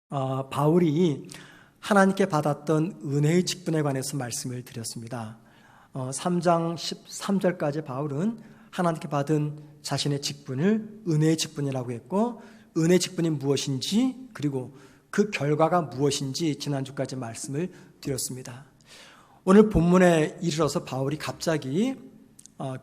바울이 하나님께 받았던 은혜의 직분에 관해서 말씀을 드렸습니다. 3장 13절까지 바울은 하나님께 받은 자신의 직분을 은혜의 직분이라고 했고, 은혜의 직분이 무엇인지 그리고 그 결과가 무엇인지 지난주까지 말씀을 드렸습니다. 오늘 본문에 이르러서 바울이 갑자기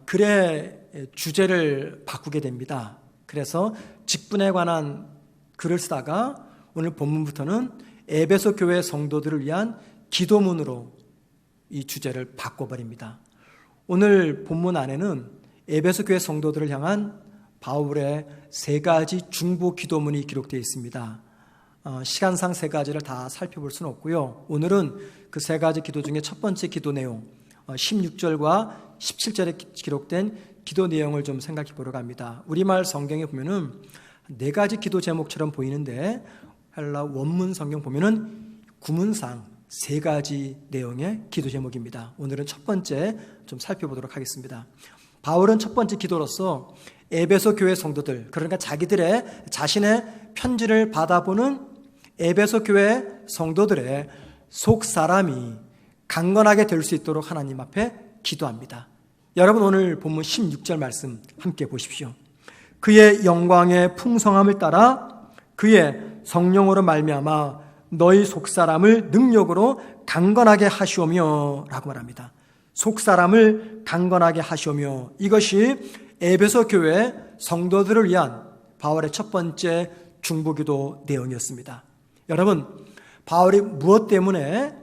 글의 주제를 바꾸게 됩니다. 그래서 직분에 관한 글을 쓰다가 오늘 본문부터는 에베소 교회 성도들을 위한 기도문으로 이 주제를 바꿔버립니다. 오늘 본문 안에는 에베소 교회 성도들을 향한 바울의 세 가지 중보 기도문이 기록되어 있습니다. 시간상 세 가지를 다 살펴볼 수는 없고요. 오늘은 그 세 가지 기도 중에 첫 번째 기도 내용 16절과 17절에 기록된 기도 내용을 좀 생각해 보려고 합니다. 우리말 성경에 보면은 네 가지 기도 제목처럼 보이는데 헬라 원문 성경 보면은 구문상 세 가지 내용의 기도 제목입니다. 오늘은 첫 번째 좀 살펴보도록 하겠습니다. 바울은 첫 번째 기도로서 에베소 교회 성도들, 그러니까 자신의 편지를 받아보는 에베소 교회 성도들의 속 사람이 강건하게 될 수 있도록 하나님 앞에 기도합니다. 여러분, 오늘 본문 16절 말씀 함께 보십시오. 그의 영광의 풍성함을 따라 그의 성령으로 말미암아 너희 속사람을 능력으로 강건하게 하시오며 라고 말합니다. 속사람을 강건하게 하시오며, 이것이 에베소 교회 성도들을 위한 바울의 첫 번째 중보기도 내용이었습니다. 여러분, 바울이 무엇 때문에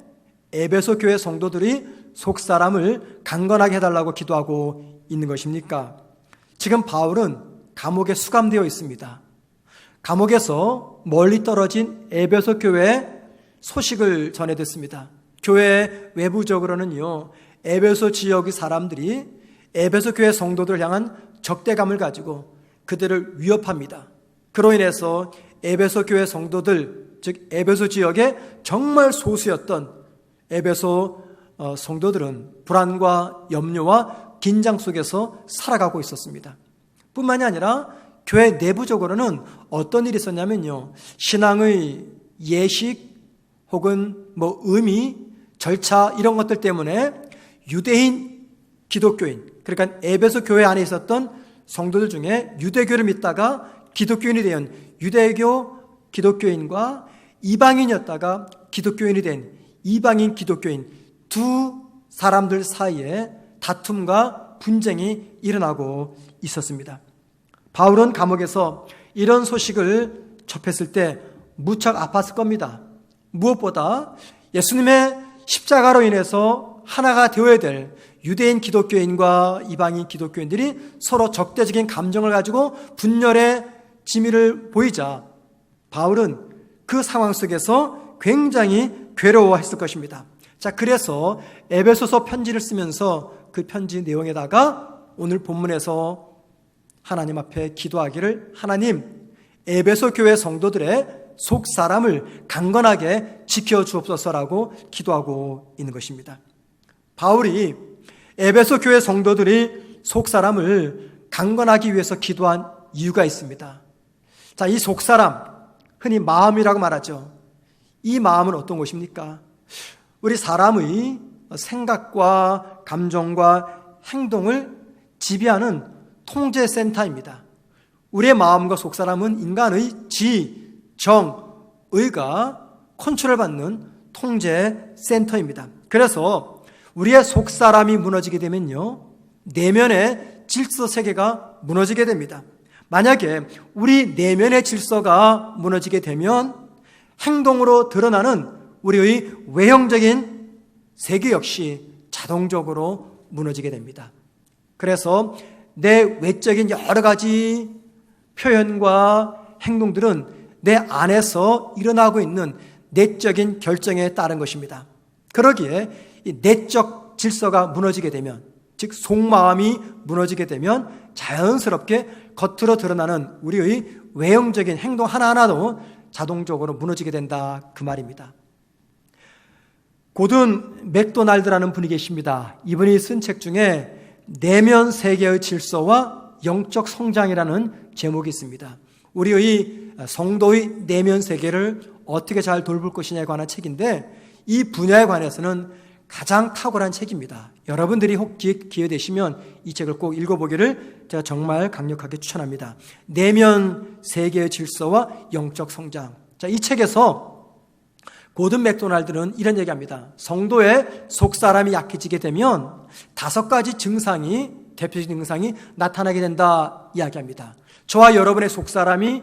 에베소 교회 성도들이 속사람을 강건하게 해달라고 기도하고 있는 것입니까? 지금 바울은 감옥에 수감되어 있습니다. 감옥에서 멀리 떨어진 에베소 교회의 소식을 전해 듣습니다. 교회 외부적으로는요, 에베소 지역의 사람들이 에베소 교회 성도들을 향한 적대감을 가지고 그들을 위협합니다. 그로 인해서 에베소 교회 성도들, 즉 에베소 지역에 정말 소수였던 에베소 성도들은 불안과 염려와 긴장 속에서 살아가고 있었습니다. 뿐만이 아니라 교회 내부적으로는 어떤 일이 있었냐면요, 신앙의 예식 혹은 의미, 절차 이런 것들 때문에 유대인 기독교인, 그러니까 에베소 교회 안에 있었던 성도들 중에 유대교를 믿다가 기독교인이 된 유대교 기독교인과 이방인이었다가 기독교인이 된 이방인 기독교인 두 사람들 사이에 다툼과 분쟁이 일어나고 있었습니다. 바울은 감옥에서 이런 소식을 접했을 때 무척 아팠을 겁니다. 무엇보다 예수님의 십자가로 인해서 하나가 되어야 될 유대인 기독교인과 이방인 기독교인들이 서로 적대적인 감정을 가지고 분열의 지미를 보이자 바울은 그 상황 속에서 굉장히 괴로워했을 것입니다. 자, 그래서 에베소서 편지를 쓰면서 그 편지 내용에다가 오늘 본문에서 하나님 앞에 기도하기를, 하나님, 에베소 교회 성도들의 속 사람을 강건하게 지켜주옵소서라고 기도하고 있는 것입니다. 바울이 에베소 교회 성도들이 속 사람을 강건하기 위해서 기도한 이유가 있습니다. 자, 이 속 사람, 흔히 마음이라고 말하죠. 이 마음은 어떤 것입니까? 우리 사람의 생각과 감정과 행동을 지배하는 통제센터입니다. 우리의 마음과 속사람은 인간의 지, 정, 의가 컨트롤받는 통제센터입니다. 그래서 우리의 속사람이 무너지게 되면요, 내면의 질서 세계가 무너지게 됩니다. 만약에 우리 내면의 질서가 무너지게 되면 행동으로 드러나는 우리의 외형적인 세계 역시 자동적으로 무너지게 됩니다. 그래서 내 외적인 여러 가지 표현과 행동들은 내 안에서 일어나고 있는 내적인 결정에 따른 것입니다. 그러기에 이 내적 질서가 무너지게 되면, 즉 속마음이 무너지게 되면 자연스럽게 겉으로 드러나는 우리의 외형적인 행동 하나하나도 자동적으로 무너지게 된다, 그 말입니다. 고든 맥도날드라는 분이 계십니다. 이분이 쓴 책 중에 내면 세계의 질서와 영적 성장이라는 제목이 있습니다. 우리의 성도의 내면 세계를 어떻게 잘 돌볼 것이냐에 관한 책인데, 이 분야에 관해서는 가장 탁월한 책입니다. 여러분들이 혹시 기회 되시면 이 책을 꼭 읽어보기를 제가 정말 강력하게 추천합니다. 내면 세계의 질서와 영적 성장. 자, 이 책에서 고든 맥도날드는 이런 얘기합니다. 성도의 속사람이 약해지게 되면 5가지 증상이, 대표적인 증상이 나타나게 된다 이야기합니다. 저와 여러분의 속사람이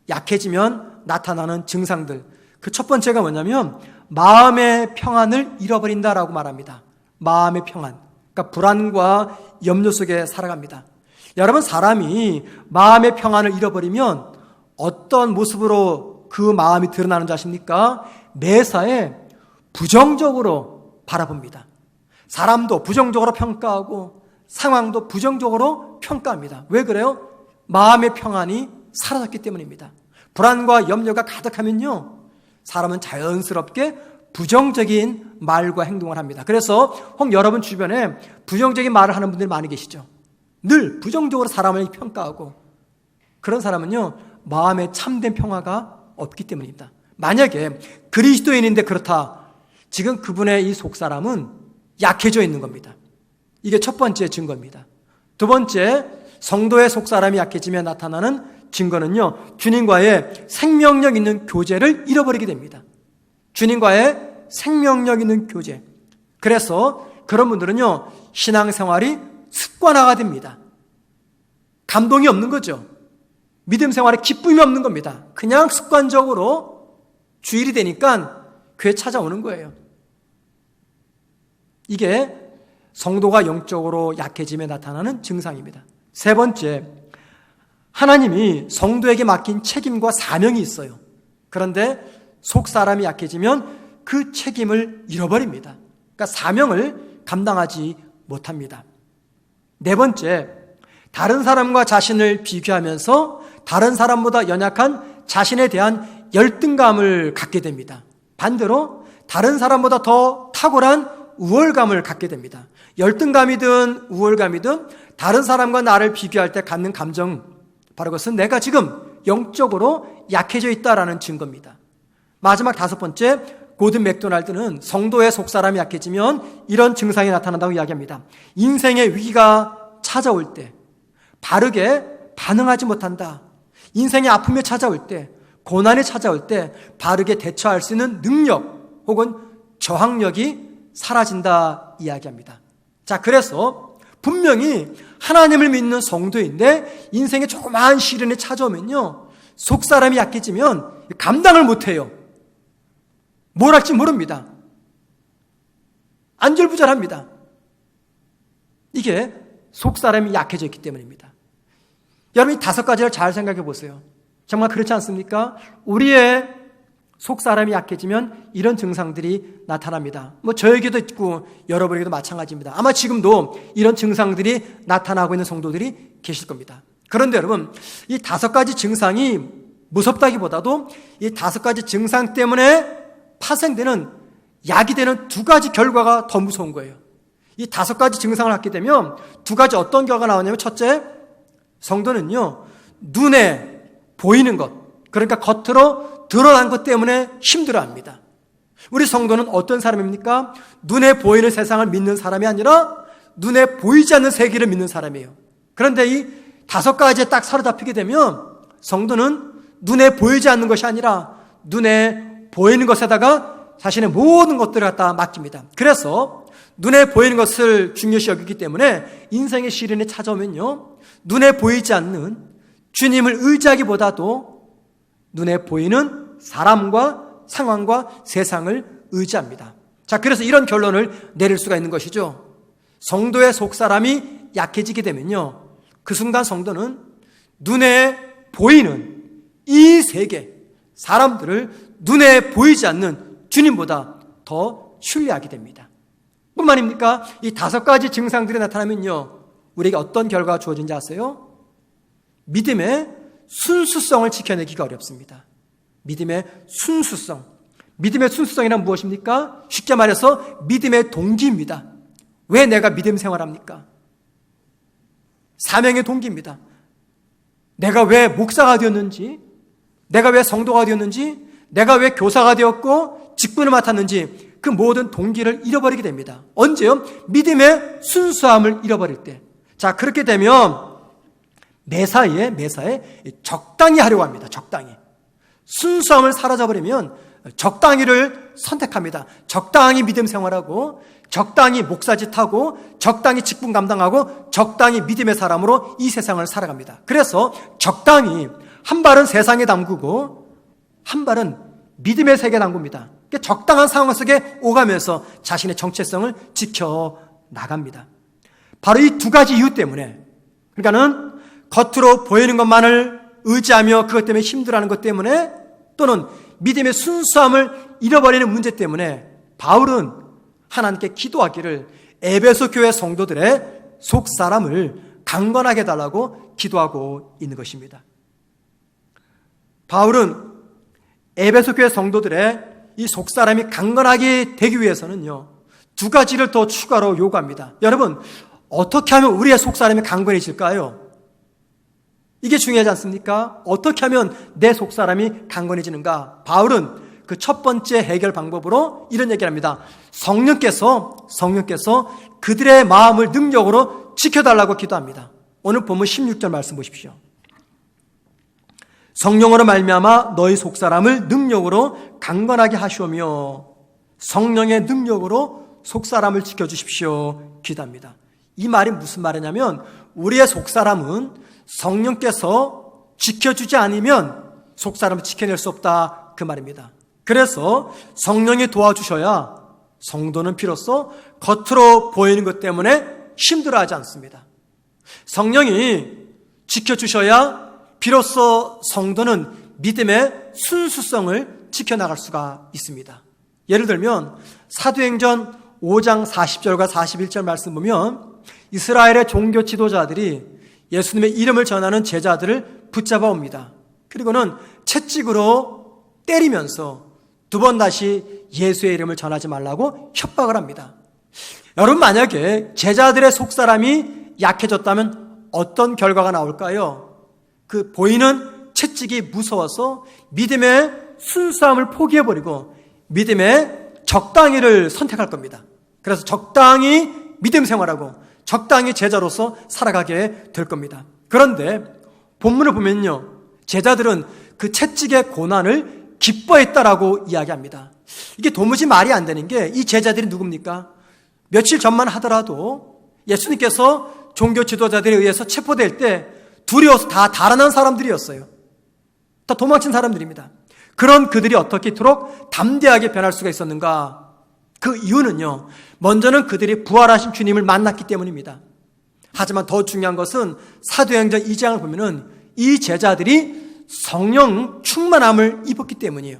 약해지면 나타나는 증상들. 그 첫 번째가 뭐냐면 마음의 평안을 잃어버린다라고 말합니다. 마음의 평안. 그러니까 불안과 염려 속에 살아갑니다. 여러분, 사람이 마음의 평안을 잃어버리면 어떤 모습으로 그 마음이 드러나는지 아십니까? 매사에 부정적으로 바라봅니다. 사람도 부정적으로 평가하고 상황도 부정적으로 평가합니다. 왜 그래요? 마음의 평안이 사라졌기 때문입니다. 불안과 염려가 가득하면요, 사람은 자연스럽게 부정적인 말과 행동을 합니다. 그래서 혹 여러분 주변에 부정적인 말을 하는 분들이 많이 계시죠. 늘 부정적으로 사람을 평가하고, 그런 사람은요, 마음에 참된 평화가 없기 때문입니다. 만약에 그리스도인인데 그렇다, 지금 그분의 이 속사람은 약해져 있는 겁니다. 이게 첫 번째 증거입니다. 두 번째, 성도의 속사람이 약해지며 나타나는 증거는요, 주님과의 생명력 있는 교제를 잃어버리게 됩니다. 주님과의 생명력 있는 교제. 그래서 그런 분들은요, 신앙생활이 습관화가 됩니다. 감동이 없는 거죠. 믿음 생활에 기쁨이 없는 겁니다. 그냥 습관적으로 주일이 되니까 교회 찾아오는 거예요. 이게 성도가 영적으로 약해짐에 나타나는 증상입니다. 세 번째, 하나님이 성도에게 맡긴 책임과 사명이 있어요. 그런데 속사람이 약해지면 그 책임을 잃어버립니다. 그러니까 사명을 감당하지 못합니다. 네 번째, 다른 사람과 자신을 비교하면서 다른 사람보다 연약한 자신에 대한 열등감을 갖게 됩니다. 반대로 다른 사람보다 더 탁월한 우월감을 갖게 됩니다. 열등감이든 우월감이든 다른 사람과 나를 비교할 때 갖는 감정, 바로 그것은 내가 지금 영적으로 약해져 있다라는 증거입니다. 마지막 다섯 번째, 고든 맥도날드는 성도의 속사람이 약해지면 이런 증상이 나타난다고 이야기합니다. 인생의 위기가 찾아올 때 바르게 반응하지 못한다. 인생의 아픔이 찾아올 때, 고난이 찾아올 때 바르게 대처할 수 있는 능력 혹은 저항력이 사라진다 이야기합니다. 자, 그래서 분명히 하나님을 믿는 성도인데 인생에 조그마한 시련이 찾아오면요, 속사람이 약해지면 감당을 못해요. 뭘 할지 모릅니다. 안절부절합니다. 이게 속사람이 약해져 있기 때문입니다. 여러분, 이 5가지를 잘 생각해 보세요. 정말 그렇지 않습니까? 우리의 속사람이 약해지면 이런 증상들이 나타납니다. 저에게도 있고 여러분에게도 마찬가지입니다. 아마 지금도 이런 증상들이 나타나고 있는 성도들이 계실 겁니다. 그런데 여러분, 이 5가지 증상이 무섭다기보다도 이 5가지 증상 때문에 파생되는, 야기되는 2가지 결과가 더 무서운 거예요. 이 5가지 증상을 갖게 되면 2가지 어떤 결과가 나오냐면, 첫째, 성도는요, 눈에 보이는 것, 그러니까 겉으로 드러난 것 때문에 힘들어합니다. 우리 성도는 어떤 사람입니까? 눈에 보이는 세상을 믿는 사람이 아니라 눈에 보이지 않는 세계를 믿는 사람이에요. 그런데 이 5가지에 딱 사로잡히게 되면 성도는 눈에 보이지 않는 것이 아니라 눈에 보이는 것에다가 자신의 모든 것들을 갖다 맡깁니다. 그래서 눈에 보이는 것을 중요시 여기기 때문에 인생의 시련이 찾아오면요, 눈에 보이지 않는 주님을 의지하기보다도 눈에 보이는 사람과 상황과 세상을 의지합니다. 자, 그래서 이런 결론을 내릴 수가 있는 것이죠. 성도의 속사람이 약해지게 되면요, 그 순간 성도는 눈에 보이는 이 세계, 사람들을 눈에 보이지 않는 주님보다 더 신뢰하게 됩니다. 뿐만입니까? 이 5가지 증상들이 나타나면요, 우리에게 어떤 결과가 주어진지 아세요? 믿음의 순수성을 지켜내기가 어렵습니다. 믿음의 순수성. 믿음의 순수성이란 무엇입니까? 쉽게 말해서 믿음의 동기입니다. 왜 내가 믿음 생활합니까? 사명의 동기입니다. 내가 왜 목사가 되었는지, 내가 왜 성도가 되었는지, 내가 왜 교사가 되었고 직분을 맡았는지 그 모든 동기를 잃어버리게 됩니다. 언제요? 믿음의 순수함을 잃어버릴 때. 자, 그렇게 되면 매사에 적당히 하려고 합니다. 적당히. 순수함을 사라져버리면 적당히를 선택합니다. 적당히 믿음 생활하고, 적당히 목사짓하고, 적당히 직분 감당하고, 적당히 믿음의 사람으로 이 세상을 살아갑니다. 그래서 적당히 한 발은 세상에 담그고 한 발은 믿음의 세계에 담굽니다. 적당한 상황 속에 오가면서 자신의 정체성을 지켜나갑니다. 바로 이 두 가지 이유 때문에, 그러니까는 겉으로 보이는 것만을 의지하며 그것 때문에 힘들어하는 것 때문에, 또는 믿음의 순수함을 잃어버리는 문제 때문에 바울은 하나님께 기도하기를 에베소 교회 성도들의 속사람을 강건하게 해달라고 기도하고 있는 것입니다. 바울은 에베소 교회 성도들의 이 속사람이 강건하게 되기 위해서는요, 두 가지를 더 추가로 요구합니다. 여러분, 어떻게 하면 우리의 속사람이 강건해질까요? 이게 중요하지 않습니까? 어떻게 하면 내 속사람이 강건해지는가? 바울은 그 첫 번째 해결 방법으로 이런 얘기를 합니다. 성령께서 그들의 마음을 능력으로 지켜달라고 기도합니다. 오늘 본문 16절 말씀 보십시오. 성령으로 말미암아 너희 속사람을 능력으로 강건하게 하시오며 성령의 능력으로 속사람을 지켜주십시오. 기도합니다. 이 말이 무슨 말이냐면 우리의 속사람은 성령께서 지켜주지 않으면 속사람을 지켜낼 수 없다, 그 말입니다. 그래서 성령이 도와주셔야 성도는 비로소 겉으로 보이는 것 때문에 힘들어하지 않습니다. 성령이 지켜주셔야 비로소 성도는 믿음의 순수성을 지켜나갈 수가 있습니다. 예를 들면 사도행전 5장 40절과 41절 말씀 보면 이스라엘의 종교 지도자들이 예수님의 이름을 전하는 제자들을 붙잡아 옵니다. 그리고는 채찍으로 때리면서 두 번 다시 예수의 이름을 전하지 말라고 협박을 합니다. 여러분, 만약에 제자들의 속사람이 약해졌다면 어떤 결과가 나올까요? 그 보이는 채찍이 무서워서 믿음의 순수함을 포기해버리고 믿음의 적당히를 선택할 겁니다. 그래서 적당히 믿음 생활하고 적당히 제자로서 살아가게 될 겁니다. 그런데 본문을 보면요, 제자들은 그 채찍의 고난을 기뻐했다라고 이야기합니다. 이게 도무지 말이 안 되는 게, 이 제자들이 누굽니까? 며칠 전만 하더라도 예수님께서 종교 지도자들에 의해서 체포될 때 두려워서 다 달아난 사람들이었어요. 다 도망친 사람들입니다. 그런 그들이 어떻게 이토록 담대하게 변할 수가 있었는가? 그 이유는요, 먼저는 그들이 부활하신 주님을 만났기 때문입니다. 하지만 더 중요한 것은 사도행전 2장을 보면은 이 제자들이 성령 충만함을 입었기 때문이에요.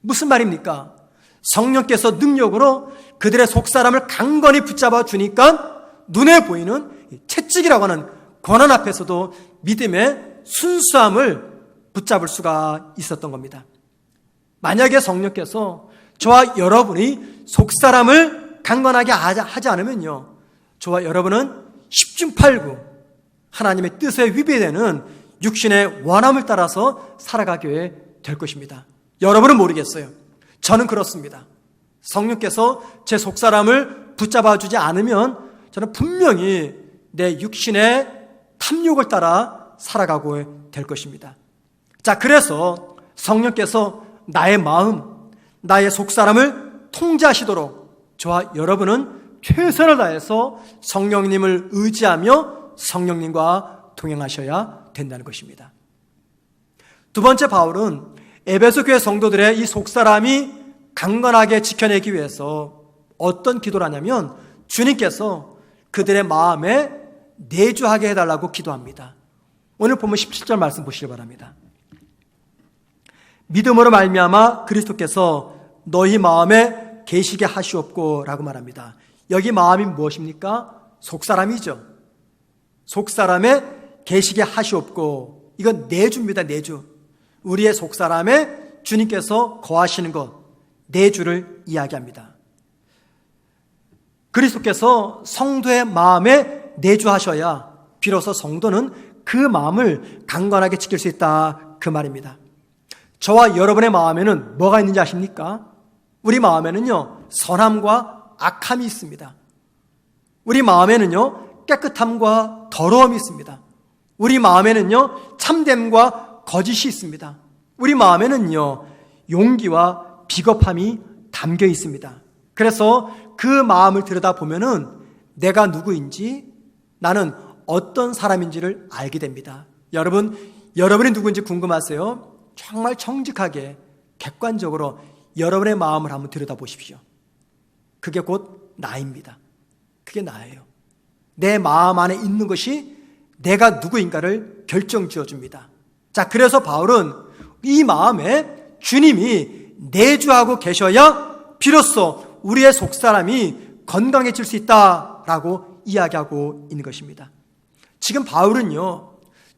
무슨 말입니까? 성령께서 능력으로 그들의 속사람을 강건히 붙잡아 주니까 눈에 보이는 채찍이라고 하는 고난 앞에서도 믿음의 순수함을 붙잡을 수가 있었던 겁니다. 만약에 성령께서 저와 여러분이 속사람을 강건하게 하지 않으면요, 저와 여러분은 십중팔구 하나님의 뜻에 위배되는 육신의 원함을 따라서 살아가게 될 것입니다. 여러분은 모르겠어요. 저는 그렇습니다. 성령께서 제 속사람을 붙잡아 주지 않으면 저는 분명히 내 육신의 탐욕을 따라 살아가고 될 것입니다. 자, 그래서 성령께서 나의 마음, 나의 속사람을 통제하시도록 저와 여러분은 최선을 다해서 성령님을 의지하며 성령님과 동행하셔야 된다는 것입니다. 두 번째, 바울은 에베소 교회 성도들의 이 속사람이 강건하게 지켜내기 위해서 어떤 기도를 하냐면 주님께서 그들의 마음에 내주하게 해달라고 기도합니다. 오늘 보면 17절 말씀 보시기 바랍니다. 믿음으로 말미암아 그리스도께서 너희 마음에 계시게 하시옵고 라고 말합니다. 여기 마음이 무엇입니까? 속사람이죠. 속사람에 계시게 하시옵고, 이건 내주입니다. 내주. 우리의 속사람에 주님께서 거하시는 것, 내주를 이야기합니다. 그리스도께서 성도의 마음에 내주하셔야 비로소 성도는 그 마음을 강건하게 지킬 수 있다, 그 말입니다. 저와 여러분의 마음에는 뭐가 있는지 아십니까? 우리 마음에는요, 선함과 악함이 있습니다. 우리 마음에는요, 깨끗함과 더러움이 있습니다. 우리 마음에는요, 참됨과 거짓이 있습니다. 우리 마음에는요, 용기와 비겁함이 담겨 있습니다. 그래서 그 마음을 들여다보면은 내가 누구인지, 나는 어떤 사람인지를 알게 됩니다. 여러분이 누구인지 궁금하세요? 정말 정직하게 객관적으로 여러분의 마음을 한번 들여다보십시오. 그게 곧 나입니다. 그게 나예요. 내 마음 안에 있는 것이 내가 누구인가를 결정지어줍니다. 자, 그래서 바울은 이 마음에 주님이 내주하고 계셔야 비로소 우리의 속사람이 건강해질 수 있다라고 이야기하고 있는 것입니다. 지금 바울은요,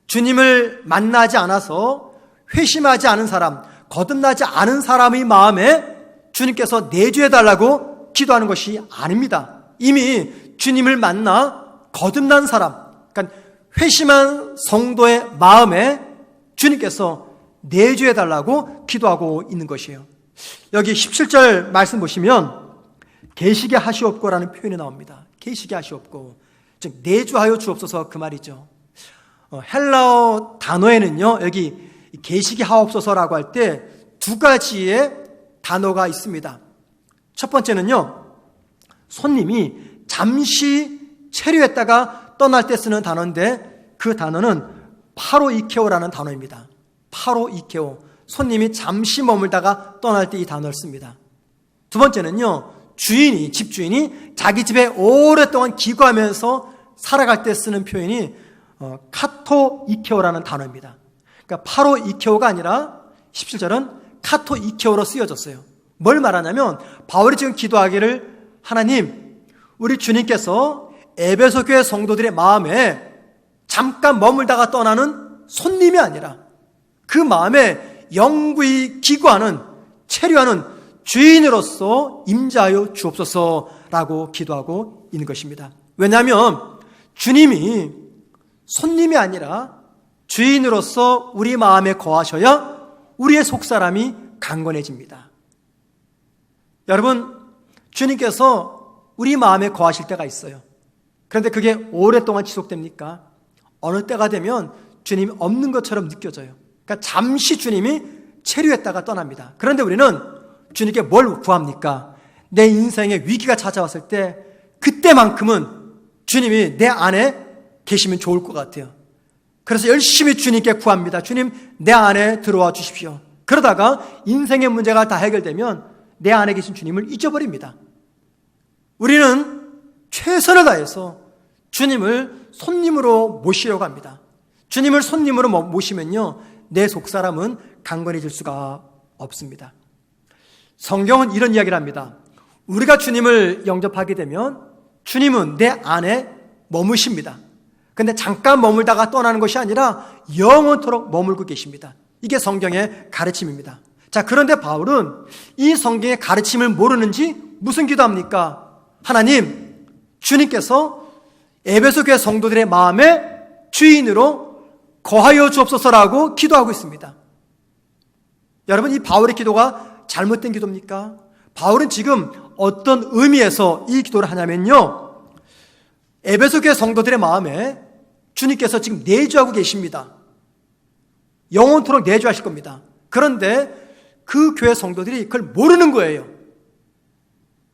주님을 만나지 않아서 회심하지 않은 사람, 거듭나지 않은 사람의 마음에 주님께서 내주해달라고 기도하는 것이 아닙니다. 이미 주님을 만나 거듭난 사람, 그러니까 회심한 성도의 마음에 주님께서 내주해달라고 기도하고 있는 것이에요. 여기 17절 말씀 보시면 계시게 하시옵고라는 표현이 나옵니다. 계시게 하시옵고, 즉 내주하여 주옵소서, 그 말이죠. 헬라어 단어에는요, 여기 계시게 하옵소서라고 할 때 두 가지의 단어가 있습니다. 첫 번째는요, 손님이 잠시 체류했다가 떠날 때 쓰는 단어인데, 그 단어는 파로이케오라는 단어입니다. 파로이케오, 손님이 잠시 머물다가 떠날 때 이 단어를 씁니다. 두 번째는요, 집주인이 자기 집에 오랫동안 기거하면서 살아갈 때 쓰는 표현이 카토이케오라는 단어입니다. 그러니까 파로이케오가 아니라 17절은 카토이케오로 쓰여졌어요. 뭘 말하냐면 바울이 지금 기도하기를, 하나님, 우리 주님께서 에베소 교회 성도들의 마음에 잠깐 머물다가 떠나는 손님이 아니라 그 마음에 영구히 기거하는, 체류하는 주인으로서 임재하여 주옵소서라고 기도하고 있는 것입니다. 왜냐하면 주님이 손님이 아니라 주인으로서 우리 마음에 거하셔야 우리의 속사람이 강건해집니다. 여러분, 주님께서 우리 마음에 거하실 때가 있어요. 그런데 그게 오랫동안 지속됩니까? 어느 때가 되면 주님이 없는 것처럼 느껴져요. 그러니까 잠시 주님이 체류했다가 떠납니다. 그런데 우리는 주님께 뭘 구합니까? 내 인생에 위기가 찾아왔을 때 그때만큼은 주님이 내 안에 계시면 좋을 것 같아요. 그래서 열심히 주님께 구합니다. 주님, 내 안에 들어와 주십시오. 그러다가 인생의 문제가 다 해결되면 내 안에 계신 주님을 잊어버립니다. 우리는 최선을 다해서 주님을 손님으로 모시려고 합니다. 주님을 손님으로 모시면요, 내 속사람은 강건해질 수가 없습니다. 성경은 이런 이야기를 합니다. 우리가 주님을 영접하게 되면 주님은 내 안에 머무십니다. 근데 잠깐 머물다가 떠나는 것이 아니라 영원토록 머물고 계십니다. 이게 성경의 가르침입니다. 자, 그런데 바울은 이 성경의 가르침을 모르는지 무슨 기도합니까? 하나님, 주님께서 에베소 교회 성도들의 마음에 주인으로 거하여 주옵소서라고 기도하고 있습니다. 여러분, 이 바울의 기도가 잘못된 기도입니까? 바울은 지금 어떤 의미에서 이 기도를 하냐면요, 에베소 교회 성도들의 마음에 주님께서 지금 내주하고 계십니다. 영원토록 내주하실 겁니다. 그런데 그 교회 성도들이 그걸 모르는 거예요.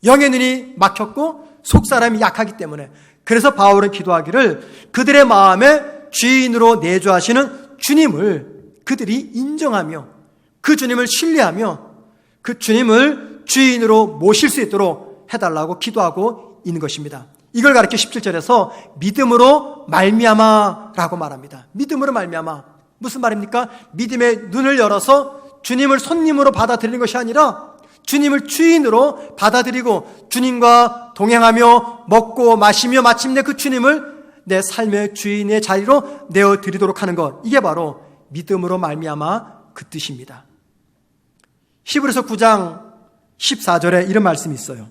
영의 눈이 막혔고 속사람이 약하기 때문에. 그래서 바울은 기도하기를 그들의 마음에 주인으로 내주하시는 주님을 그들이 인정하며 그 주님을 신뢰하며 그 주님을 주인으로 모실 수 있도록 해달라고 기도하고 있는 것입니다. 이걸 가르쳐 17절에서 믿음으로 말미암아라고 말합니다. 믿음으로 말미암아. 무슨 말입니까? 믿음의 눈을 열어서 주님을 손님으로 받아들이는 것이 아니라 주님을 주인으로 받아들이고 주님과 동행하며 먹고 마시며 마침내 그 주님을 내 삶의 주인의 자리로 내어드리도록 하는 것, 이게 바로 믿음으로 말미암아 그 뜻입니다. 히브리서 9장 14절에 이런 말씀이 있어요.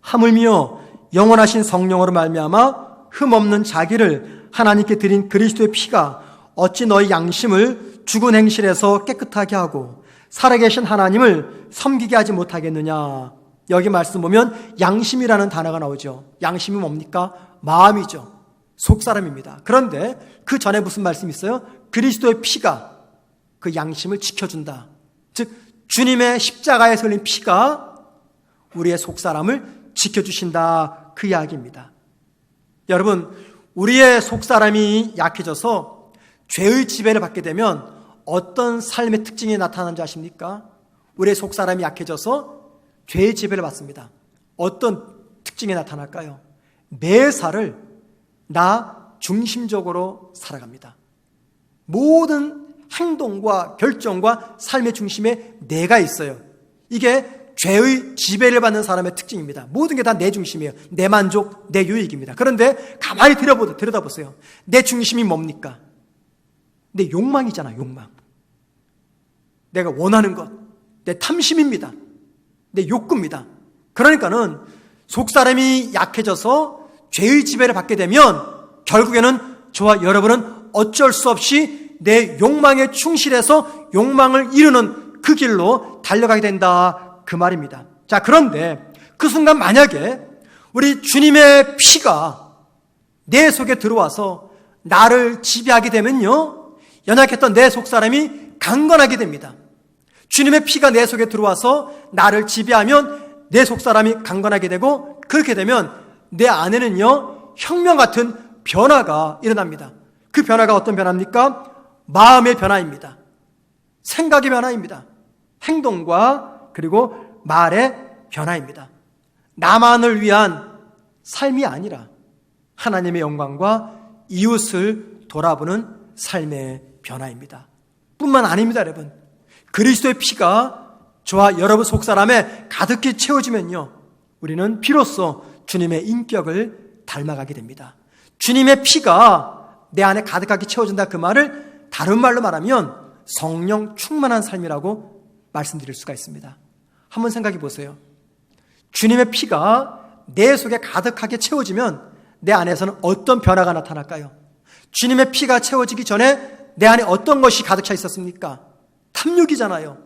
하물며 영원하신 성령으로 말미암아 흠없는 자기를 하나님께 드린 그리스도의 피가 어찌 너희 양심을 죽은 행실에서 깨끗하게 하고 살아계신 하나님을 섬기게 하지 못하겠느냐. 여기 말씀 보면 양심이라는 단어가 나오죠. 양심이 뭡니까? 마음이죠. 속사람입니다. 그런데 그 전에 무슨 말씀이 있어요? 그리스도의 피가 그 양심을 지켜준다. 즉 주님의 십자가에 흘린 피가 우리의 속사람을 지켜주신다. 그 이야기입니다. 여러분, 우리의 속사람이 약해져서 죄의 지배를 받게 되면 어떤 삶의 특징이 나타나는지 아십니까? 우리의 속사람이 약해져서 죄의 지배를 받습니다. 어떤 특징이 나타날까요? 매사를 나 중심적으로 살아갑니다. 모든 행동과 결정과 삶의 중심에 내가 있어요. 이게 죄의 지배를 받는 사람의 특징입니다. 모든 게 다 내 중심이에요. 내 만족, 내 유익입니다. 그런데 가만히 들여다보세요. 내 중심이 뭡니까? 내 욕망이잖아, 욕망. 내가 원하는 것, 내 탐심입니다. 내 욕구입니다. 그러니까는 속사람이 약해져서 죄의 지배를 받게 되면 결국에는 저와 여러분은 어쩔 수 없이 내 욕망에 충실해서 욕망을 이루는 그 길로 달려가게 된다. 그 말입니다. 자, 그런데 그 순간 만약에 우리 주님의 피가 내 속에 들어와서 나를 지배하게 되면요, 연약했던 내 속사람이 강건하게 됩니다. 주님의 피가 내 속에 들어와서 나를 지배하면 내 속사람이 강건하게 되고, 그렇게 되면 내 안에는요 혁명 같은 변화가 일어납니다. 그 변화가 어떤 변화입니까? 마음의 변화입니다. 생각의 변화입니다. 행동과 그리고 말의 변화입니다. 나만을 위한 삶이 아니라 하나님의 영광과 이웃을 돌아보는 삶의 변화입니다. 뿐만 아닙니다, 여러분. 그리스도의 피가 저와 여러분 속사람에 가득히 채워지면요, 우리는 비로소 주님의 인격을 닮아가게 됩니다. 주님의 피가 내 안에 가득하게 채워진다, 그 말을 다른 말로 말하면 성령 충만한 삶이라고 말씀드릴 수가 있습니다. 한번 생각해 보세요. 주님의 피가 내 속에 가득하게 채워지면 내 안에서는 어떤 변화가 나타날까요? 주님의 피가 채워지기 전에 내 안에 어떤 것이 가득 차 있었습니까? 탐욕이잖아요.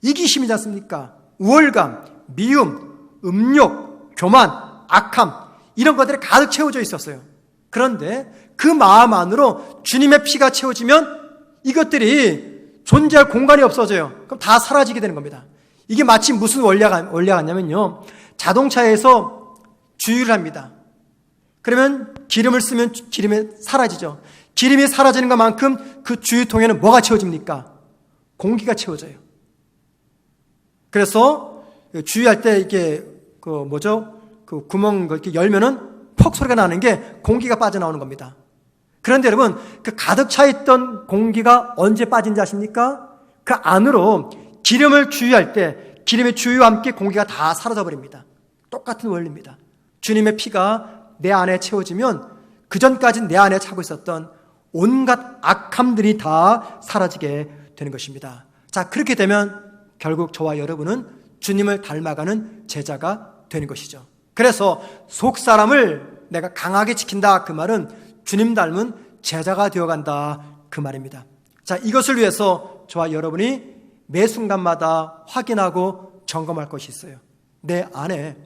이기심이지 않습니까? 우월감, 미움, 음욕, 교만, 악함, 이런 것들이 가득 채워져 있었어요. 그런데 그 마음 안으로 주님의 피가 채워지면 이것들이 존재할 공간이 없어져요. 그럼 다 사라지게 되는 겁니다. 이게 마치 무슨 원리가 같냐면요, 자동차에서 주유를 합니다. 그러면 기름을 쓰면 기름이 사라지죠. 기름이 사라지는 것만큼 그 주유통에는 뭐가 채워집니까? 공기가 채워져요. 그래서 주유할 때 이게 그 구멍 이렇게 열면은 퍽 소리가 나는 게 공기가 빠져나오는 겁니다. 그런데 여러분, 그 가득 차 있던 공기가 언제 빠진지 아십니까? 그 안으로 기름을 주유할 때 기름의 주유와 함께 공기가 다 사라져 버립니다. 똑같은 원리입니다. 주님의 피가 내 안에 채워지면 그전까지 내 안에 차고 있었던 온갖 악함들이 다 사라지게 되는 것입니다. 자, 그렇게 되면 결국 저와 여러분은 주님을 닮아가는 제자가 되는 것이죠. 그래서 속사람을 내가 강하게 지킨다, 그 말은 주님 닮은 제자가 되어간다, 그 말입니다. 자, 이것을 위해서 저와 여러분이 매 순간마다 확인하고 점검할 것이 있어요. 내 안에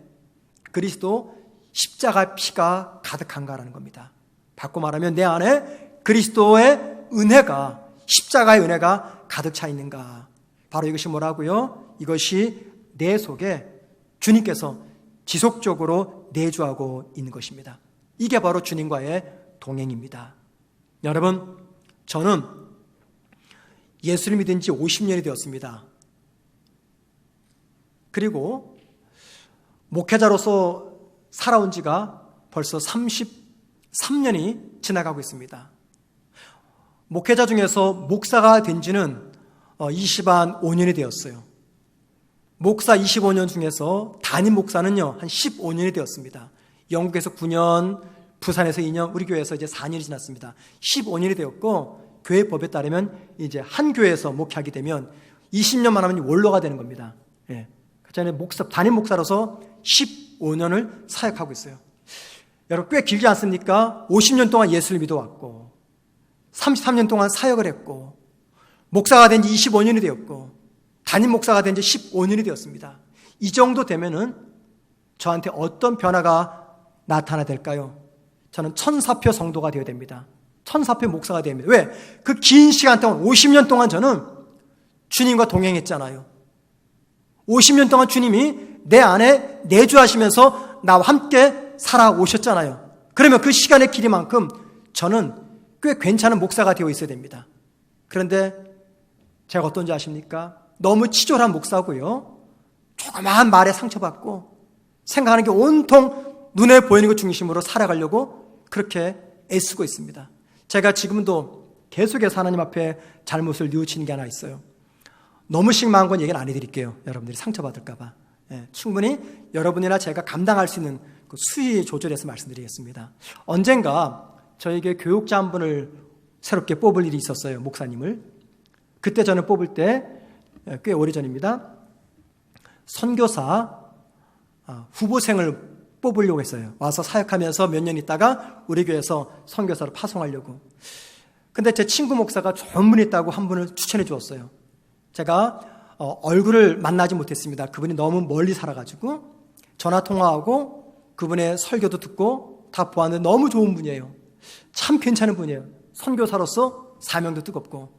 그리스도 십자가 피가 가득한가라는 겁니다. 바꿔 말하면 내 안에 그리스도의 은혜가, 십자가의 은혜가 가득 차 있는가. 바로 이것이 뭐라고요? 이것이 내 속에 주님께서 지속적으로 내주하고 있는 것입니다. 이게 바로 주님과의 동행입니다. 여러분, 저는 예수를 믿은 지 50년이 되었습니다. 그리고 목회자로서 살아온 지가 벌써 33년이 지나가고 있습니다. 목회자 중에서 목사가 된 지는 25년이 되었어요. 목사 25년 중에서 담임 목사는요, 한 15년이 되었습니다. 영국에서 9년, 부산에서 2년, 우리 교회에서 이제 4년이 지났습니다. 15년이 되었고, 교회 법에 따르면 이제 한 교회에서 목회하게 되면 20년만 하면 원로가 되는 겁니다. 예. 저는 담임 목사로서 15년을 사역하고 있어요. 여러분 꽤 길지 않습니까? 50년 동안 예수를 믿어왔고 33년 동안 사역을 했고 목사가 된 지 25년이 되었고 담임 목사가 된 지 15년이 되었습니다. 이 정도 되면은 저한테 어떤 변화가 나타나야 될까요? 저는 천사표 성도가 되어야 됩니다. 천사표 목사가 됩니다. 왜? 그 긴 시간 동안 50년 동안 저는 주님과 동행했잖아요. 50년 동안 주님이 내 안에 내주하시면서 나와 함께 살아오셨잖아요. 그러면 그 시간의 길이만큼 저는 꽤 괜찮은 목사가 되어 있어야 됩니다. 그런데 제가 어떤지 아십니까? 너무 치졸한 목사고요. 조그마한 말에 상처받고 생각하는 게 온통 눈에 보이는 것 중심으로 살아가려고 그렇게 애쓰고 있습니다. 제가 지금도 계속해서 하나님 앞에 잘못을 뉘우치는 게 하나 있어요. 너무 심한 건 얘기는 안 해드릴게요. 여러분들이 상처받을까 봐. 충분히 여러분이나 제가 감당할 수 있는 그 수위 조절해서 말씀드리겠습니다. 언젠가 저에게 교육자 한 분을 새롭게 뽑을 일이 있었어요. 목사님을. 그때 저는 뽑을 때 꽤 오래전입니다. 선교사 후보생을 뽑으려고 했어요. 와서 사역하면서 몇 년 있다가 우리 교회에서 선교사로 파송하려고. 근데 제 친구 목사가 좋은 분이 있다고 한 분을 추천해 주었어요. 제가 얼굴을 만나지 못했습니다. 그분이 너무 멀리 살아가지고 전화 통화하고 그분의 설교도 듣고 다 보았는데 너무 좋은 분이에요. 참 괜찮은 분이에요. 선교사로서 사명도 뜨겁고.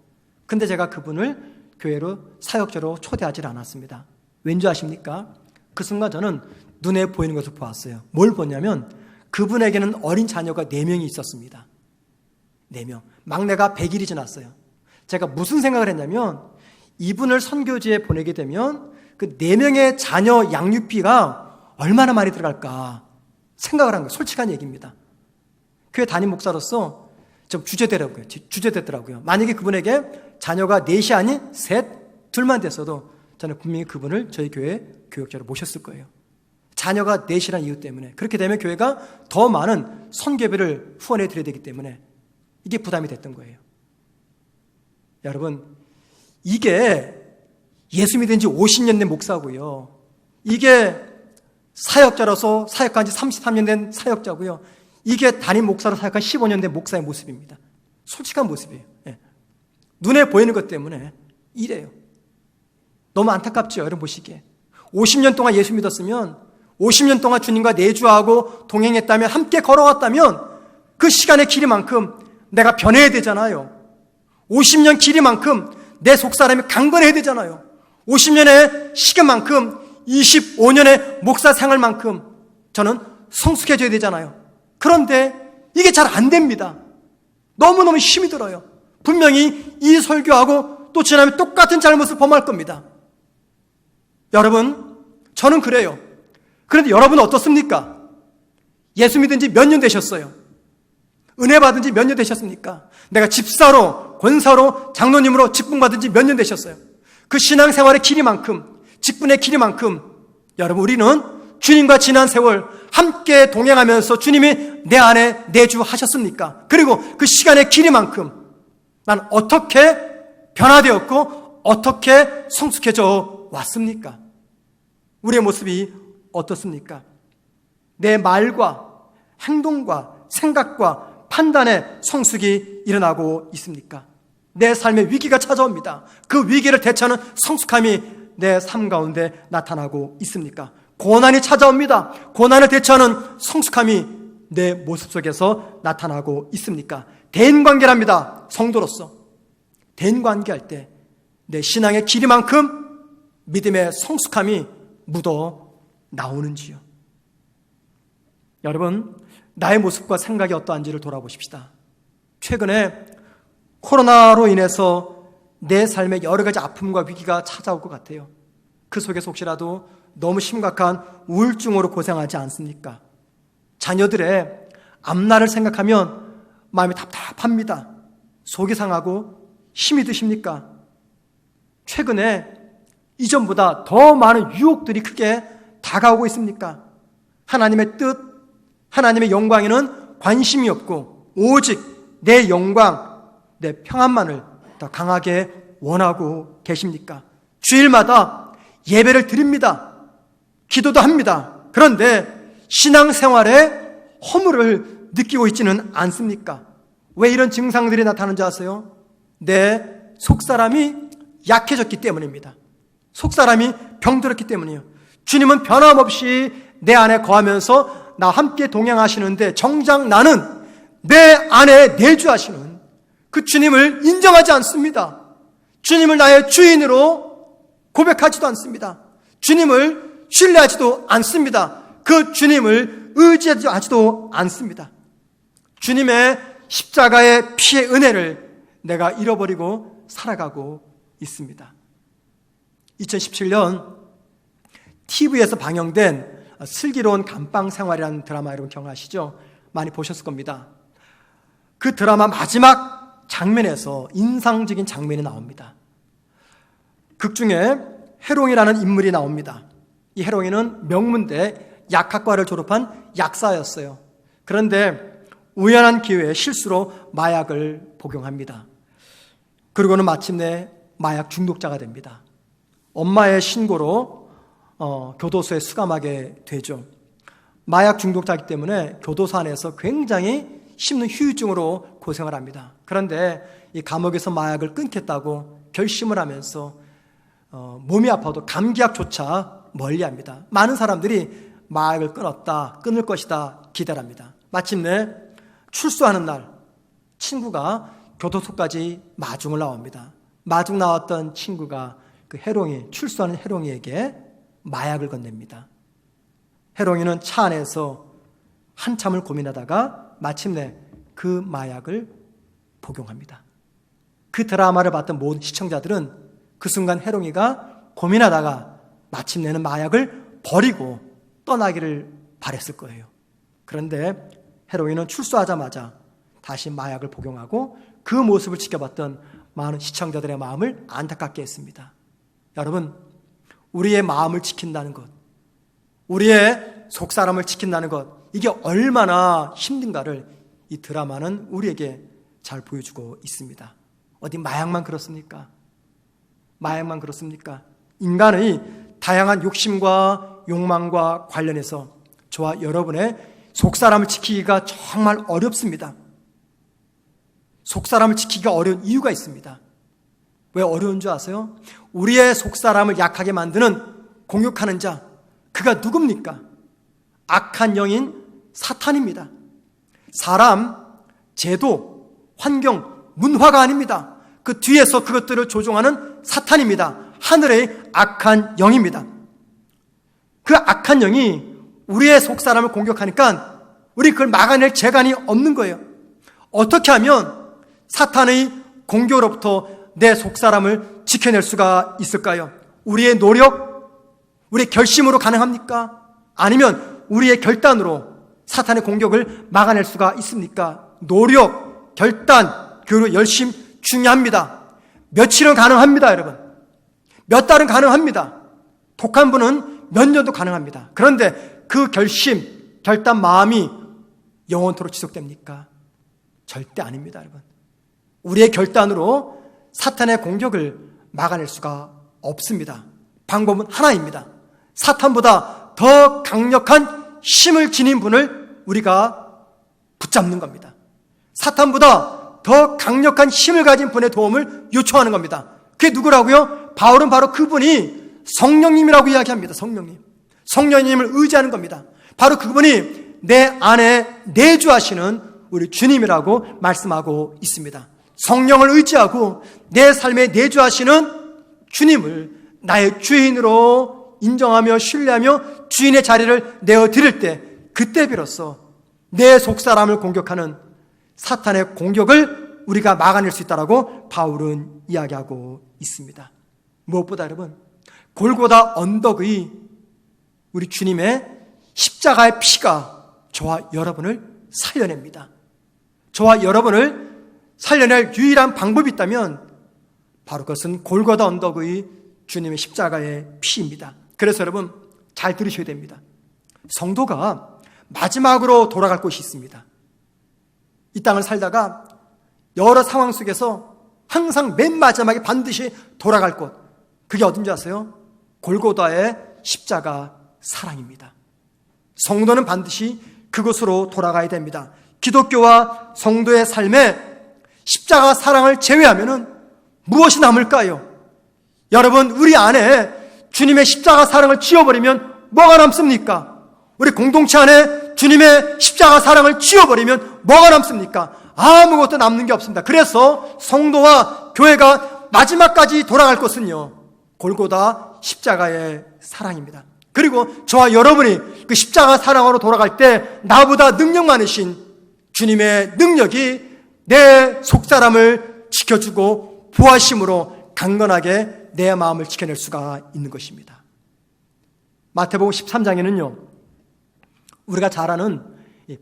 근데 제가 그분을 교회로 사역자로 초대하지 않았습니다. 왠지 아십니까? 그 순간 저는 눈에 보이는 것을 보았어요. 뭘 보냐면 그분에게는 어린 자녀가 4명이 있었습니다. 4명. 막내가 100일이 지났어요. 제가 무슨 생각을 했냐면 이분을 선교지에 보내게 되면 그 4명의 자녀 양육비가 얼마나 많이 들어갈까 생각을 한 거예요. 솔직한 얘기입니다. 교회 담임 목사로서 좀 주제되더라고요. 만약에 그분에게 자녀가 4이 아닌 3, 2만 됐어도 저는 분명히 그분을 저희 교회 교육자로 모셨을 거예요. 자녀가 4이라는 이유 때문에. 그렇게 되면 교회가 더 많은 선교비를 후원해 드려야 되기 때문에 이게 부담이 됐던 거예요. 여러분, 이게 예수 믿은 지 50년 된 목사고요. 이게 사역자로서 사역한 지 33년 된 사역자고요. 이게 담임 목사로 사역한 15년 된 목사의 모습입니다. 솔직한 모습이에요. 눈에 보이는 것 때문에 이래요. 너무 안타깝죠, 여러분 보시기에. 50년 동안 예수 믿었으면 50년 동안 주님과 내주하고 동행했다면 함께 걸어왔다면 그 시간의 길이만큼 내가 변해야 되잖아요. 50년 길이만큼 내 속사람이 강건해야 되잖아요. 50년의 시간만큼 25년의 목사 생활만큼 저는 성숙해져야 되잖아요. 그런데 이게 잘 안 됩니다. 너무너무 힘이 들어요. 분명히 이 설교하고 또 지나면 똑같은 잘못을 범할 겁니다. 여러분, 저는 그래요. 그런데 여러분은 어떻습니까? 예수 믿은 지 몇 년 되셨어요? 은혜 받은 지 몇 년 되셨습니까? 내가 집사로, 권사로, 장로님으로 직분 받은 지 몇 년 되셨어요? 그 신앙생활의 길이만큼, 직분의 길이만큼 여러분 우리는 주님과 지난 세월 함께 동행하면서 주님이 내 안에 내주하셨습니까? 그리고 그 시간의 길이만큼 난 어떻게 변화되었고 어떻게 성숙해져 왔습니까? 우리의 모습이 어떻습니까? 내 말과 행동과 생각과 판단의 성숙이 일어나고 있습니까? 내 삶에 위기가 찾아옵니다. 그 위기를 대처하는 성숙함이 내 삶 가운데 나타나고 있습니까? 고난이 찾아옵니다. 고난을 대처하는 성숙함이 내 모습 속에서 나타나고 있습니까? 대인관계랍니다. 성도로서 대인관계할 때 내 신앙의 길이만큼 믿음의 성숙함이 묻어 나오는지요. 여러분, 나의 모습과 생각이 어떠한지를 돌아보십시다. 최근에 코로나로 인해서 내 삶에 여러 가지 아픔과 위기가 찾아올 것 같아요. 그 속에서 혹시라도 너무 심각한 우울증으로 고생하지 않습니까? 자녀들의 앞날을 생각하면 마음이 답답합니다. 속이 상하고 힘이 드십니까? 최근에 이전보다 더 많은 유혹들이 크게 다가오고 있습니까? 하나님의 뜻, 하나님의 영광에는 관심이 없고 오직 내 영광, 내 평안만을 더 강하게 원하고 계십니까? 주일마다 예배를 드립니다. 기도도 합니다. 그런데 신앙생활에 허물을 느끼고 있지는 않습니까? 왜 이런 증상들이 나타나는지 아세요? 내 속사람이 약해졌기 때문입니다. 속사람이 병들었기 때문이에요. 주님은 변함없이 내 안에 거하면서 나와 함께 동행하시는데 정작 나는 내 안에 내주하시는 그 주님을 인정하지 않습니다. 주님을 나의 주인으로 고백하지도 않습니다. 주님을 신뢰하지도 않습니다. 그 주님을 의지하지도 않습니다. 주님의 십자가의 피의 은혜를 내가 잃어버리고 살아가고 있습니다. 2017년 TV에서 방영된 슬기로운 감방 생활이라는 드라마 여러분 기억나시죠? 많이 보셨을 겁니다. 그 드라마 마지막 장면에서 인상적인 장면이 나옵니다. 극 중에 해롱이라는 인물이 나옵니다. 이 해롱이는 명문대 약학과를 졸업한 약사였어요. 그런데 우연한 기회에 실수로 마약을 복용합니다. 그리고는 마침내 마약 중독자가 됩니다. 엄마의 신고로 교도소에 수감하게 되죠. 마약 중독자이기 때문에 교도소 안에서 굉장히 심는 후유증으로 고생을 합니다. 그런데 이 감옥에서 마약을 끊겠다고 결심을 하면서 몸이 아파도 감기약조차 멀리합니다. 많은 사람들이 마약을 끊을 것이다 기대를 합니다. 마침내 출소하는 날 친구가 교도소까지 마중을 나옵니다. 마중 나왔던 친구가 그 출소하는 해롱이에게 마약을 건넵니다. 해롱이는 차 안에서 한참을 고민하다가 마침내 그 마약을 복용합니다. 그 드라마를 봤던 모든 시청자들은 그 순간 해롱이가 고민하다가 마침내는 마약을 버리고 떠나기를 바랬을 거예요. 그런데 해롱이는 출소하자마자 다시 마약을 복용하고 그 모습을 지켜봤던 많은 시청자들의 마음을 안타깝게 했습니다. 여러분, 우리의 마음을 지킨다는 것, 우리의 속사람을 지킨다는 것, 이게 얼마나 힘든가를 이 드라마는 우리에게 잘 보여주고 있습니다. 어디 마약만 그렇습니까? 마약만 그렇습니까? 인간의 다양한 욕심과 욕망과 관련해서 저와 여러분의 속사람을 지키기가 정말 어렵습니다. 속사람을 지키기가 어려운 이유가 있습니다. 왜 어려운 줄 아세요? 우리의 속사람을 약하게 만드는 공격하는 자, 그가 누굽니까? 악한 영인 사탄입니다. 사람, 제도, 환경, 문화가 아닙니다. 그 뒤에서 그것들을 조종하는 사탄입니다. 하늘의 악한 영입니다. 그 악한 영이 우리의 속사람을 공격하니까 우리 그걸 막아낼 재간이 없는 거예요. 어떻게 하면 사탄의 공격으로부터 내 속사람을 지켜낼 수가 있을까요? 우리의 노력, 우리의 결심으로 가능합니까? 아니면 우리의 결단으로 사탄의 공격을 막아낼 수가 있습니까? 노력, 결단, 그리고 열심 중요합니다. 며칠은 가능합니다, 여러분. 몇 달은 가능합니다. 독한 분은 몇 년도 가능합니다. 그런데 그 결심, 결단, 마음이 영원토록 지속됩니까? 절대 아닙니다, 여러분. 우리의 결단으로 사탄의 공격을 막아낼 수가 없습니다. 방법은 하나입니다. 사탄보다 더 강력한 힘을 지닌 분을 우리가 붙잡는 겁니다. 사탄보다 더 강력한 힘을 가진 분의 도움을 요청하는 겁니다. 그게 누구라고요? 바울은 바로 그분이 성령님이라고 이야기합니다. 성령님을 의지하는 겁니다. 바로 그분이 내 안에 내주하시는 우리 주님이라고 말씀하고 있습니다. 성령을 의지하고 내 삶에 내주하시는 주님을 나의 주인으로 인정하며 신뢰하며 주인의 자리를 내어드릴 때, 그때 비로소 내 속사람을 공격하는 사탄의 공격을 우리가 막아낼 수 있다라고 바울은 이야기하고 있습니다. 무엇보다 여러분, 골고다 언덕의 우리 주님의 십자가의 피가 저와 여러분을 살려냅니다. 저와 여러분을 살려낼 유일한 방법이 있다면 바로 그것은 골고다 언덕의 주님의 십자가의 피입니다. 그래서 여러분 잘 들으셔야 됩니다. 성도가 마지막으로 돌아갈 곳이 있습니다. 이 땅을 살다가 여러 상황 속에서 항상 맨 마지막에 반드시 돌아갈 곳, 그게 어딘지 아세요? 골고다의 십자가 사랑입니다. 성도는 반드시 그곳으로 돌아가야 됩니다. 기독교와 성도의 삶에 십자가 사랑을 제외하면 무엇이 남을까요? 여러분, 우리 안에 주님의 십자가 사랑을 지워버리면 뭐가 남습니까? 우리 공동체 안에 주님의 십자가 사랑을 지워버리면 뭐가 남습니까? 아무것도 남는 게 없습니다. 그래서 성도와 교회가 마지막까지 돌아갈 것은요, 골고다 십자가의 사랑입니다. 그리고 저와 여러분이 그 십자가 사랑으로 돌아갈 때 나보다 능력 많으신 주님의 능력이 내 속사람을 지켜주고 부하심으로 강건하게 내 마음을 지켜낼 수가 있는 것입니다. 마태복음 13장에는요, 우리가 잘 아는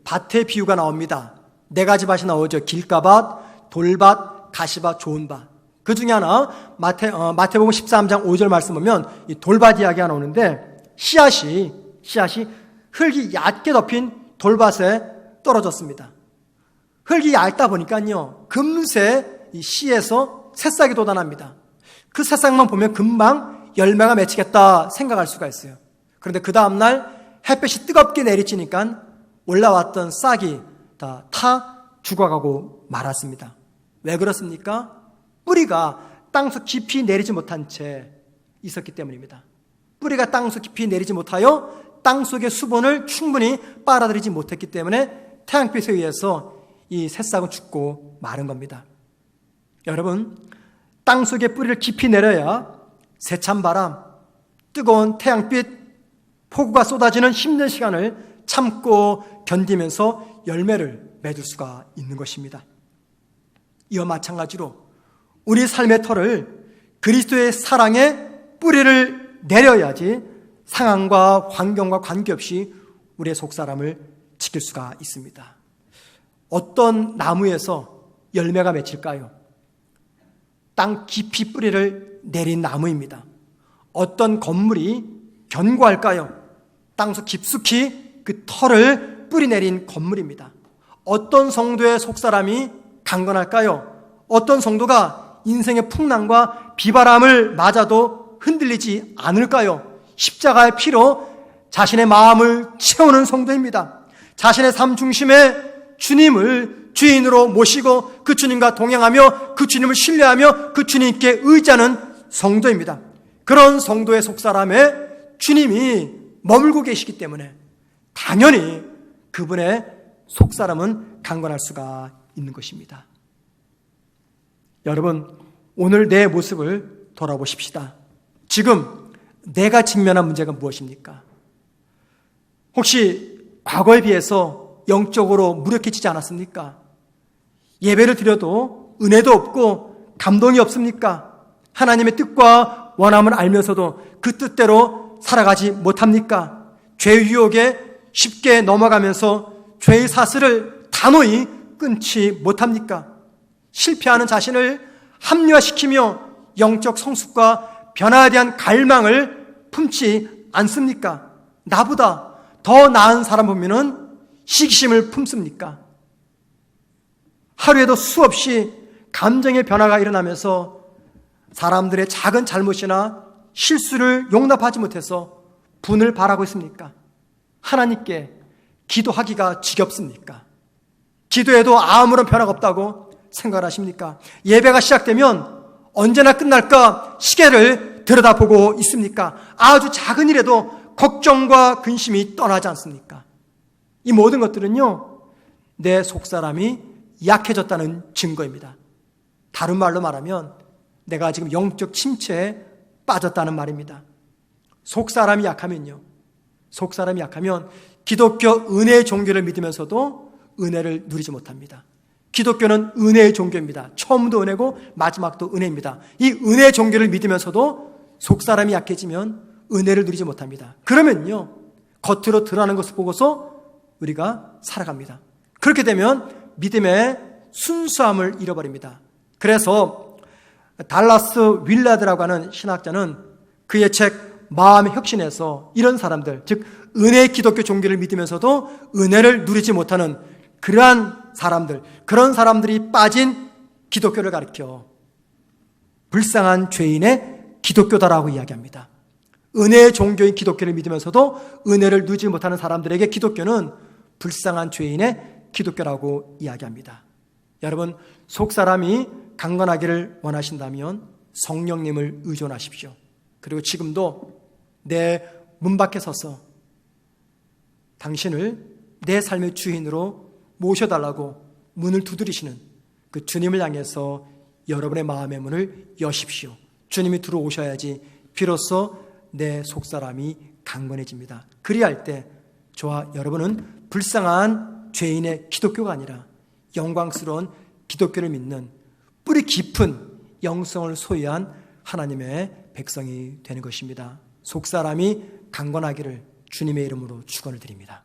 밭의 비유가 나옵니다. 4가지 밭이 나오죠. 길가밭, 돌밭, 가시밭, 좋은 밭. 그 중에 하나 마태복음 13장 5절 말씀 보면 이 돌밭 이야기가 나오는데, 씨앗이 흙이 얕게 덮인 돌밭에 떨어졌습니다. 흙이 얇다 보니까요, 금세 이 씨에서 새싹이 돋아납니다. 그 새싹만 보면 금방 열매가 맺히겠다 생각할 수가 있어요. 그런데 그 다음날 햇볕이 뜨겁게 내리치니까 올라왔던 싹이 다 죽어가고 말았습니다. 왜 그렇습니까? 뿌리가 땅속 깊이 내리지 못한 채 있었기 때문입니다. 뿌리가 땅속 깊이 내리지 못하여 땅속의 수분을 충분히 빨아들이지 못했기 때문에 태양빛에 의해서 이 새싹은 죽고 마른 겁니다. 여러분, 땅속에 뿌리를 깊이 내려야 세찬 바람, 뜨거운 태양빛, 폭우가 쏟아지는 힘든 시간을 참고 견디면서 열매를 맺을 수가 있는 것입니다. 이와 마찬가지로 우리 삶의 터를 그리스도의 사랑에 뿌리를 내려야지 상황과 환경과 관계없이 우리의 속사람을 지킬 수가 있습니다. 어떤 나무에서 열매가 맺힐까요? 땅 깊이 뿌리를 내린 나무입니다. 어떤 건물이 견고할까요? 땅속 깊숙이 그 털을 뿌리 내린 건물입니다. 어떤 성도의 속사람이 강건할까요? 어떤 성도가 인생의 풍랑과 비바람을 맞아도 흔들리지 않을까요? 십자가의 피로 자신의 마음을 채우는 성도입니다. 자신의 삶 중심에 주님을 주인으로 모시고 그 주님과 동행하며 그 주님을 신뢰하며 그 주님께 의지하는 성도입니다. 그런 성도의 속사람에 주님이 머물고 계시기 때문에 당연히 그분의 속사람은 강건할 수가 있는 것입니다. 여러분, 오늘 내 모습을 돌아보십시다. 지금 내가 직면한 문제가 무엇입니까? 혹시 과거에 비해서 영적으로 무력해지지 않았습니까? 예배를 드려도 은혜도 없고 감동이 없습니까? 하나님의 뜻과 원함을 알면서도 그 뜻대로 살아가지 못합니까? 죄의 유혹에 쉽게 넘어가면서 죄의 사슬을 단호히 끊지 못합니까? 실패하는 자신을 합리화시키며 영적 성숙과 변화에 대한 갈망을 품지 않습니까? 나보다 더 나은 사람 보면은 시기심을 품습니까? 하루에도 수없이 감정의 변화가 일어나면서 사람들의 작은 잘못이나 실수를 용납하지 못해서 분을 바라고 있습니까? 하나님께 기도하기가 지겹습니까? 기도해도 아무런 변화가 없다고 생각하십니까? 예배가 시작되면 언제나 끝날까 시계를 들여다보고 있습니까? 아주 작은 일에도 걱정과 근심이 떠나지 않습니까? 이 모든 것들은요, 내 속사람이 약해졌다는 증거입니다. 다른 말로 말하면 내가 지금 영적 침체에 빠졌다는 말입니다. 속사람이 약하면 기독교 은혜의 종교를 믿으면서도 은혜를 누리지 못합니다. 기독교는 은혜의 종교입니다. 처음도 은혜고 마지막도 은혜입니다. 이 은혜의 종교를 믿으면서도 속사람이 약해지면 은혜를 누리지 못합니다. 그러면요, 겉으로 드러나는 것을 보고서 우리가 살아갑니다. 그렇게 되면 믿음의 순수함을 잃어버립니다. 그래서 달라스 윌라드라고 하는 신학자는 그의 책 마음의 혁신에서 이런 사람들, 즉 은혜의 기독교 종교를 믿으면서도 은혜를 누리지 못하는 그러한 사람들, 그런 사람들이 빠진 기독교를 가리켜 불쌍한 죄인의 기독교다라고 이야기합니다. 은혜의 종교인 기독교를 믿으면서도 은혜를 누리지 못하는 사람들에게 기독교는 불쌍한 죄인의 기독교라고 이야기합니다. 여러분, 속사람이 강건하기를 원하신다면 성령님을 의존하십시오. 그리고 지금도 내 문 밖에 서서 당신을 내 삶의 주인으로 모셔달라고 문을 두드리시는 그 주님을 향해서 여러분의 마음의 문을 여십시오. 주님이 들어오셔야지 비로소 내 속사람이 강건해집니다. 그리할 때 저와 여러분은 불쌍한 죄인의 기독교가 아니라 영광스러운 기독교를 믿는 뿌리 깊은 영성을 소유한 하나님의 백성이 되는 것입니다. 속사람이 강건하기를 주님의 이름으로 축원을 드립니다.